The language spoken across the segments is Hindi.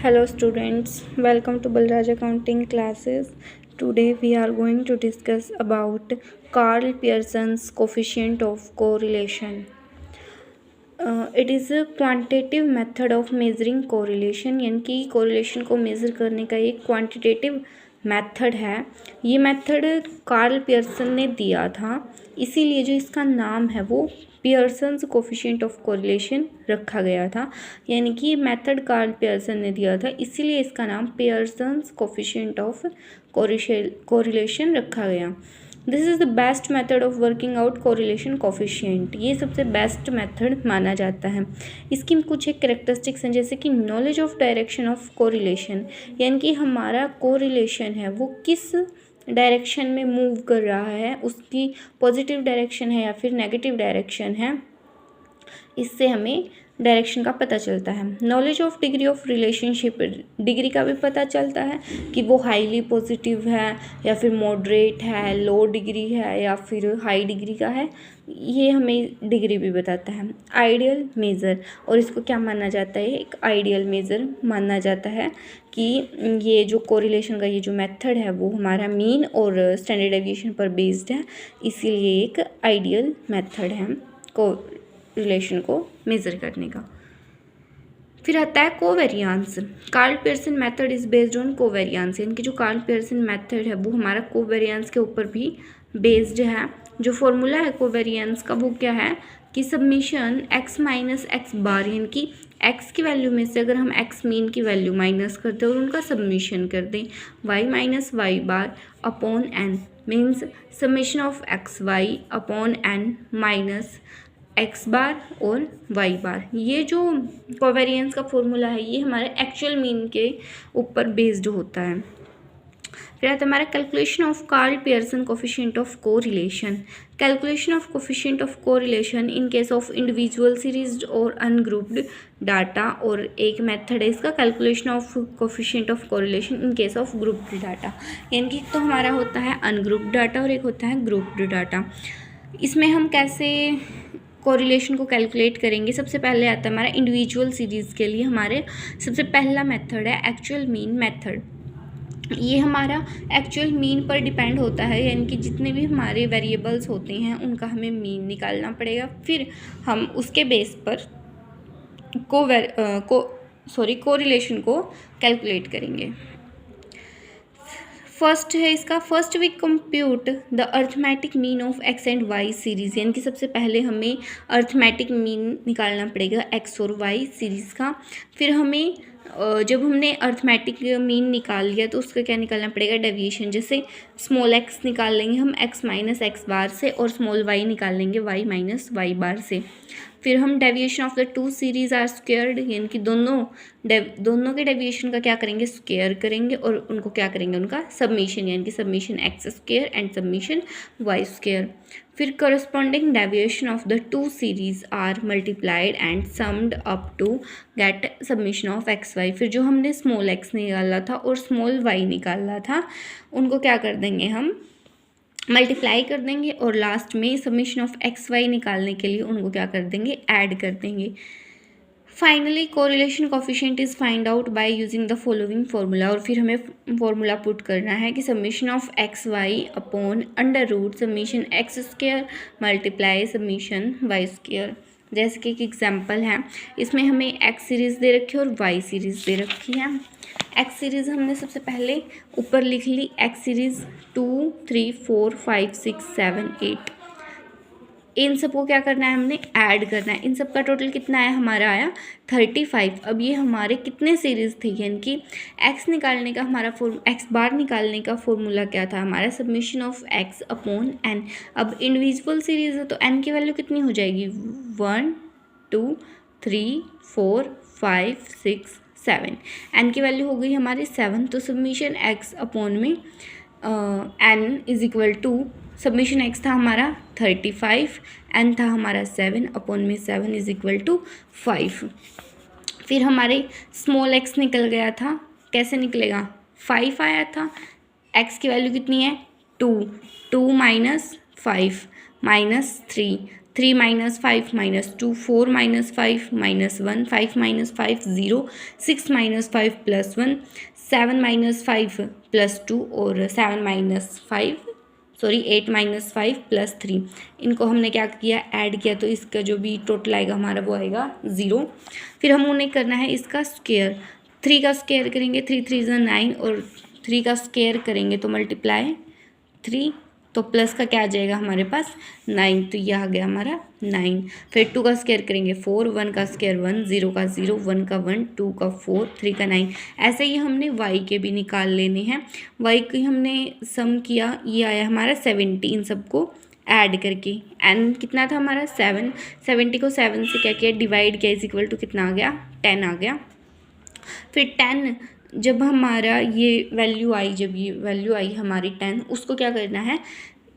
Hello students, welcome to Balraj Accounting classes. Today we are going to discuss about Carl Pearson's coefficient of correlation. It is a quantitative method of measuring correlation, यानी कि correlation को measure करने का एक quantitative मेथड है। ये मेथड कार्ल पियर्सन ने दिया था, इसीलिए जो इसका नाम है वो पियर्सन्स कोफिशिएंट ऑफ कोरिलेशन रखा गया था। यानी कि ये मेथड कार्ल पियर्सन ने दिया था, इसीलिए इसका नाम पियर्सन्स कोफिशिएंट ऑफ कोरिलेशन रखा गया। This is the best method of working out correlation coefficient. ये सबसे बेस्ट मेथड माना जाता है। इसकी कुछ एक कैरेक्टरिस्टिक्स हैं, जैसे कि knowledge of direction of correlation, यानी कि हमारा कोरिलेशन है वो किस डायरेक्शन में मूव कर रहा है, उसकी पॉजिटिव डायरेक्शन है या फिर नेगेटिव डायरेक्शन है, इससे हमें डायरेक्शन का पता चलता है। Knowledge of degree of relationship, degree का भी पता चलता है कि वो हाईली पॉजिटिव है या फिर मॉडरेट है, लो डिग्री है या फिर हाई डिग्री का है, ये हमें डिग्री भी बताता है। आइडियल मेज़र, और इसको क्या माना जाता है, एक आइडियल मेज़र माना जाता है कि ये जो कोरिलेशन का ये जो मेथड है वो हमारा मीन और स्टैंडर्ड डेविएशन पर बेस्ड है, इसीलिए एक आइडियल मेथड है रिलेशन को मेज़र करने का। फिर आता है covariance. Karl Pearson method is based on covariance, यानी कि जो कार्ल पियर्सन मेथड है वो हमारा कोवेरियांस के ऊपर भी बेस्ड है। जो फॉर्मूला है कोवेरियांस का वो क्या है कि सब्मिशन x माइनस एक्स बार, यानी कि x की वैल्यू में से अगर हम x मीन की वैल्यू माइनस करते हैं और उनका सबमिशन कर दें y minus y bar upon n, means submission of x Y upon n minus x bar और वाई बार। ये जो कोवेरियंस का फॉर्मूला है ये हमारे एक्चुअल मीन के ऊपर बेस्ड होता है। फिर आता है हमारा calculation of Karl Pearson coefficient of correlation. Calculation of coefficient of correlation in case of individual series और अनग्रुप्ड डाटा, और एक मेथड है इसका calculation of coefficient of correlation in case of grouped data, यानी कि तो हमारा होता है अनग्रुप्ड डाटा और एक होता है ग्रुप्ड डाटा। इसमें हम कैसे कोरिलेशन को कैलकुलेट करेंगे, सबसे पहले आता है हमारा इंडिविजुअल सीरीज़ के लिए हमारे सबसे पहला मेथड है एक्चुअल मीन मेथड। ये हमारा एक्चुअल मीन पर डिपेंड होता है, यानी कि जितने भी हमारे वेरिएबल्स होते हैं उनका हमें मीन निकालना पड़ेगा, फिर हम उसके बेस पर कोरिलेशन को कैलकुलेट करेंगे। फर्स्ट है इसका, first we compute the arithmetic mean of X and Y series, यानी कि सबसे पहले हमें अर्थमेटिक मीन निकालना पड़ेगा एक्स और वाई सीरीज़ का। फिर हमें जब हमने अर्थमेटिक मीन निकाल लिया तो उसका क्या निकालना पड़ेगा, डेविएशन। जैसे स्मॉल एक्स निकाल लेंगे हम एक्स माइनस एक्स बार से और स्मॉल वाई निकाल लेंगे वाई माइनस वाई बार से। फिर हम deviation of the two series are squared, यानी कि दोनों के डेविएशन का क्या करेंगे, स्क्वायर करेंगे और उनको क्या करेंगे, उनका सबमिशन, यानी कि submission x square and submission Y square. फिर corresponding deviation of the two series are multiplied and summed up to get submission of x y. फिर जो हमने स्मॉल एक्स निकाला था और स्मॉल वाई निकाला था उनको क्या कर देंगे, हम मल्टीप्लाई कर देंगे और लास्ट में सबमिशन ऑफ एक्स वाई निकालने के लिए उनको क्या कर देंगे, ऐड कर देंगे। Finally correlation coefficient is find out by using the following formula, और फिर हमें फार्मूला पुट करना है कि summation of x Y upon under root summation x square multiply summation Y square. जैसे कि एक एग्जांपल है, इसमें हमें एक्स सीरीज़ दे रखी है और वाई सीरीज़ दे रखी है। एक्स सीरीज़ हमने सबसे पहले ऊपर लिख ली, एक्स सीरीज़ 2 3 4 5 6 7 8, इन सबको क्या करना है, हमने ऐड करना है। इन सब का टोटल कितना आया, हमारा आया 35। अब ये हमारे कितने सीरीज़ थे, यानी कि एक्स निकालने का हमारा एक्स बार निकालने का फॉर्मूला क्या था हमारा, summation of X upon N. अब इंडिविजुअल सीरीज़ है तो एन की वैल्यू कितनी हो जाएगी, 1 2 3 4 5 6 7, एन की वैल्यू हो गई हमारी 7। तो सबमिशन एक्स अपॉन में N is equal to, summation X था हमारा 35, एन था हमारा 7 अपॉन में 7 इज इक्वल टू 5। फिर हमारे स्मॉल एक्स निकल गया था, कैसे निकलेगा, 5 आया था, एक्स की वैल्यू कितनी है 2 माइनस 5 माइनस 3, 3 - 5 - 2, 4 - 5 - 1, 5 - 5 0, 6 - 5 +1, 7 - 5 +2 और 8 - 5 +3। इनको हमने क्या किया, ऐड किया, तो इसका जो भी टोटल आएगा हमारा वो आएगा 0। फिर हम उन्हें करना है इसका स्क्वायर। 3 का स्क्वायर करेंगे, 3 3 × 9 और 3 का स्क्वायर करेंगे तो मल्टीप्लाई 3, तो प्लस का क्या आ जाएगा हमारे पास 9, तो यह आ गया हमारा 9। फिर 2 का स्क्वायर करेंगे 4, 1 का स्क्वायर 1, 0 का 0, 1 का 1, 2 का 4, 3 का 9। ऐसे ही हमने y के भी निकाल लेने हैं। y की हमने सम किया, ये आया हमारा 70 इन सबको ऐड करके। n कितना था हमारा 7, 70 को 7 से क्या किया, डिवाइड किया, इज इक्वल टू कितना आ गया 10 आ गया। फिर 10 जब हमारा ये वैल्यू आई, जब ये वैल्यू आई हमारी 10, उसको क्या करना है,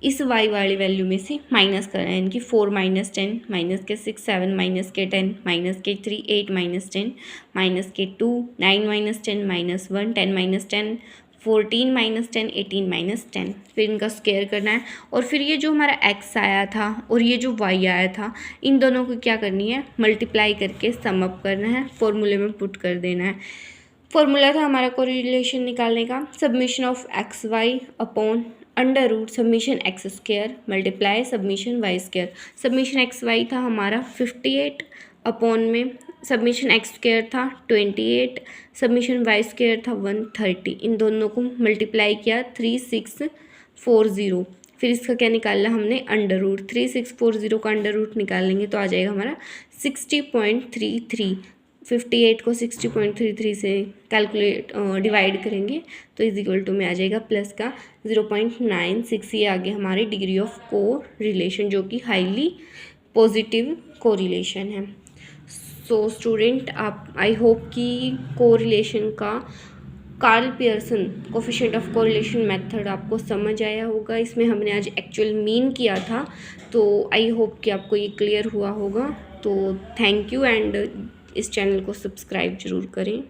इस y वाली वैल्यू में से माइनस करना है, इनकी 4 - 10 -6 7 -10 -3 8 -10 -2 9 - 10 -1 10 -10 14 -10 18 -10। फिर इनका स्क्वायर करना है और फिर ये जो हमारा x आया था और ये जो y आया था, इन दोनों को क्या करनी है, मल्टीप्लाई करके सम अप करना है, फॉर्मूले में पुट कर देना है। फॉर्मूला था हमारा कोरिलेशन निकालने का, summation of x Y upon under root summation X square multiply summation Y square. Summation X Y था हमारा 58 अपॉन में सब्मिशन एक्स स्क्वायर था 28, सब्मिशन वाई स्क्वायर था 130। इन दोनों को मल्टीप्लाई किया 3640। फिर इसका क्या निकालना हमने, अंडर रूट। 3640 का अंडर रूट निकालेंगे तो आ जाएगा हमारा 60.33। 58 को 60.33 से कैलकुलेट डिवाइड करेंगे तो इज इक्वल टू में आ जाएगा प्लस का 0.96। ये आ गया हमारी डिग्री ऑफ को रिलेशन, जो कि हाईली पॉजिटिव को रिलेशन है। सो स्टूडेंट, आप आई होप कि को रिलेशन का Karl Pearson coefficient of correlation method आपको समझ आया होगा। इसमें हमने आज एक्चुअल मीन किया था, तो आई होप कि आपको ये क्लियर हुआ होगा। तो थैंक यू एंड इस चैनल को सब्सक्राइब ज़रूर करें।